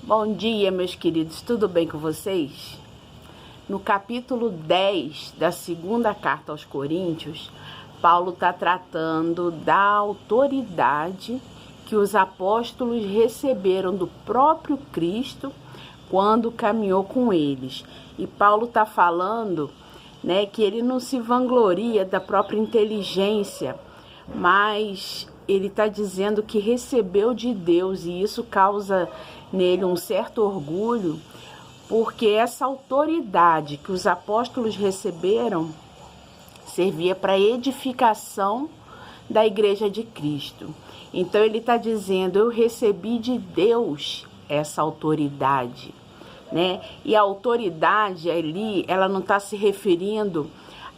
Bom dia, meus queridos, tudo bem com vocês? No capítulo 10 da segunda carta aos Coríntios, Paulo está tratando da autoridade que os apóstolos receberam do próprio Cristo quando caminhou com eles. E Paulo está falando, que ele não se vangloria da própria inteligência, mas ele está dizendo que recebeu de Deus, e isso causa nele um certo orgulho, porque essa autoridade que os apóstolos receberam servia para a edificação da igreja de Cristo. Então ele está dizendo, eu recebi de Deus essa autoridade, E a autoridade ali, ela não está se referindo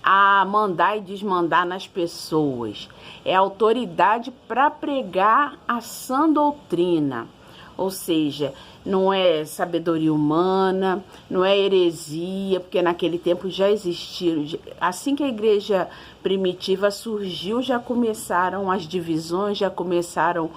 a mandar e desmandar nas pessoas. É autoridade para pregar a sã doutrina. Ou seja, não é sabedoria humana, não é heresia, porque naquele tempo já existiram. Assim que a igreja primitiva surgiu, já começaram as divisões, já começaram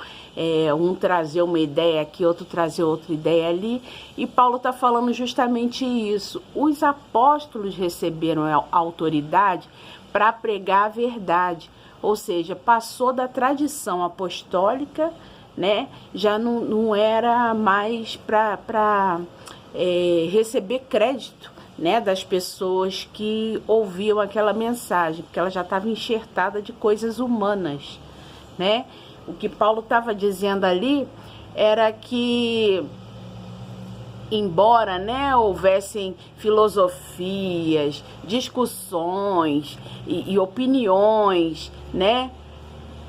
um trazer uma ideia aqui, outro trazer outra ideia ali. E Paulo está falando justamente isso. Os apóstolos receberam a autoridade para pregar a verdade. Ou seja, passou da tradição apostólica, já não era mais para receber crédito, das pessoas que ouviam aquela mensagem, porque ela já estava enxertada de coisas humanas, O que Paulo estava dizendo ali era que, embora houvessem filosofias, discussões e opiniões,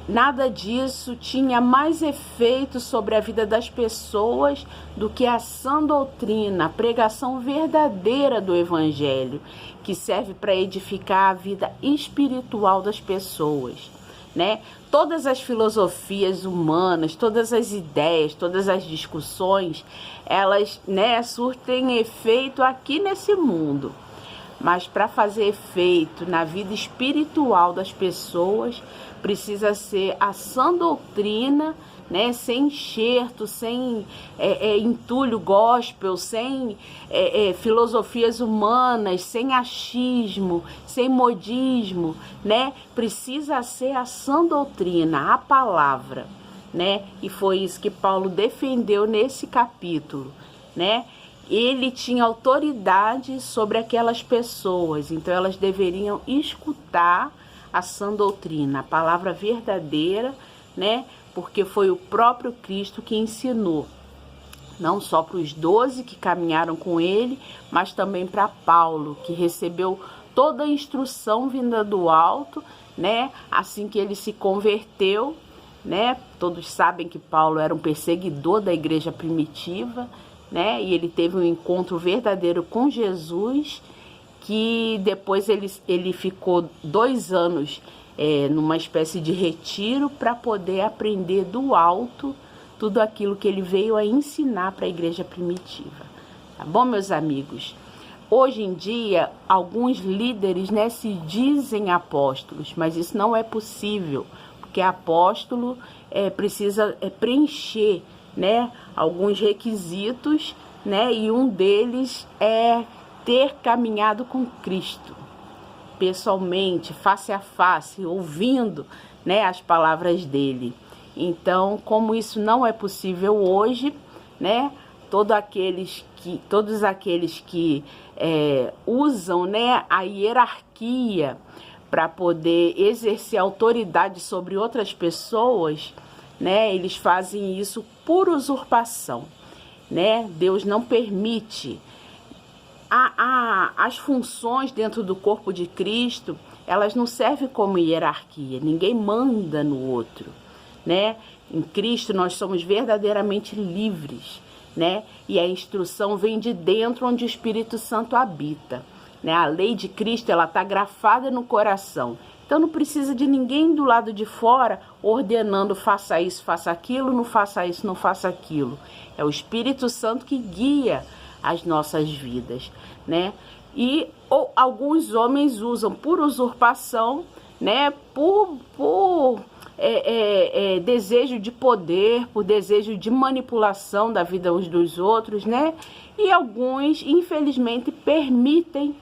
nada disso tinha mais efeito sobre a vida das pessoas do que a sã doutrina, a pregação verdadeira do Evangelho, que serve para edificar a vida espiritual das pessoas, Todas as filosofias humanas, todas as ideias, todas as discussões, elas, surtem efeito aqui nesse mundo. Mas para fazer efeito na vida espiritual das pessoas, precisa ser a sã doutrina, sem enxerto, sem entulho gospel, sem filosofias humanas, sem achismo, sem modismo, Precisa ser a sã doutrina, a palavra, E foi isso que Paulo defendeu nesse capítulo, Ele tinha autoridade sobre aquelas pessoas, então elas deveriam escutar a sã doutrina, a palavra verdadeira, Porque foi o próprio Cristo que ensinou, não só para os 12 que caminharam com ele, mas também para Paulo, que recebeu toda a instrução vinda do alto, Assim que ele se converteu, Todos sabem que Paulo era um perseguidor da igreja primitiva, E ele teve um encontro verdadeiro com Jesus, que depois ele ficou 2 anos numa espécie de retiro para poder aprender do alto tudo aquilo que ele veio a ensinar para a igreja primitiva. Tá bom, meus amigos? Hoje em dia, alguns líderes se dizem apóstolos, mas isso não é possível, porque apóstolo precisa preencher alguns requisitos, e um deles é ter caminhado com Cristo, pessoalmente, face a face, ouvindo, as palavras dele. Então, como isso não é possível hoje, todos aqueles que usam, a hierarquia para poder exercer autoridade sobre outras pessoas, eles fazem isso por usurpação, Deus não permite. As funções dentro do corpo de Cristo, elas não servem como hierarquia, ninguém manda no outro, Em Cristo nós somos verdadeiramente livres, E a instrução vem de dentro, onde o Espírito Santo habita, A lei de Cristo, ela está grafada no coração. Então não precisa de ninguém do lado de fora ordenando, faça isso, faça aquilo, não faça isso, não faça aquilo. É o Espírito Santo que guia as nossas vidas, E alguns homens usam por usurpação, por desejo de poder, por desejo de manipulação da vida uns dos outros, né? E alguns, infelizmente, permitem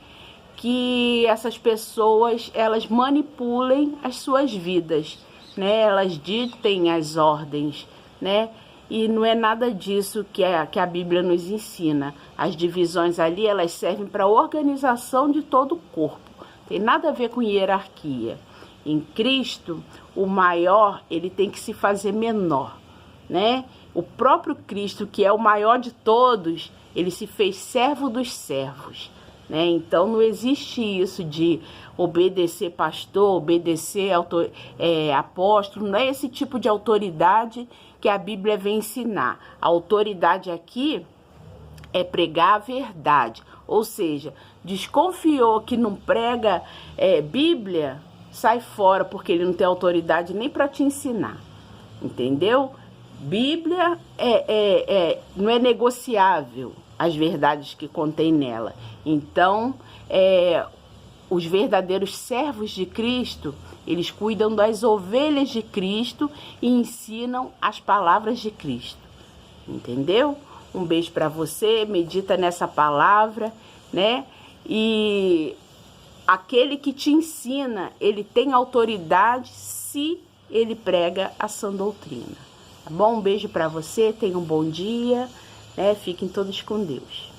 que essas pessoas, elas manipulem as suas vidas, né? Elas ditem as ordens, né? E não é nada disso que a Bíblia nos ensina. As divisões ali, elas servem para a organização de todo o corpo. Tem nada a ver com hierarquia. Em Cristo, o maior, ele tem que se fazer menor, né? O próprio Cristo, que é o maior de todos, ele se fez servo dos servos, né? Então não existe isso de obedecer pastor, obedecer apóstolo. Não é esse tipo de autoridade que a Bíblia vem ensinar. A autoridade aqui é pregar a verdade. Ou seja, desconfiou que não prega Bíblia, sai fora, porque ele não tem autoridade nem para te ensinar. Entendeu? Bíblia não é negociável as verdades que contém nela. Então, os verdadeiros servos de Cristo, eles cuidam das ovelhas de Cristo e ensinam as palavras de Cristo. Entendeu? Um beijo para você, medita nessa palavra, né? E aquele que te ensina, ele tem autoridade se ele prega a sã doutrina. Tá bom? Um beijo para você, tenha um bom dia, né? Fiquem todos com Deus.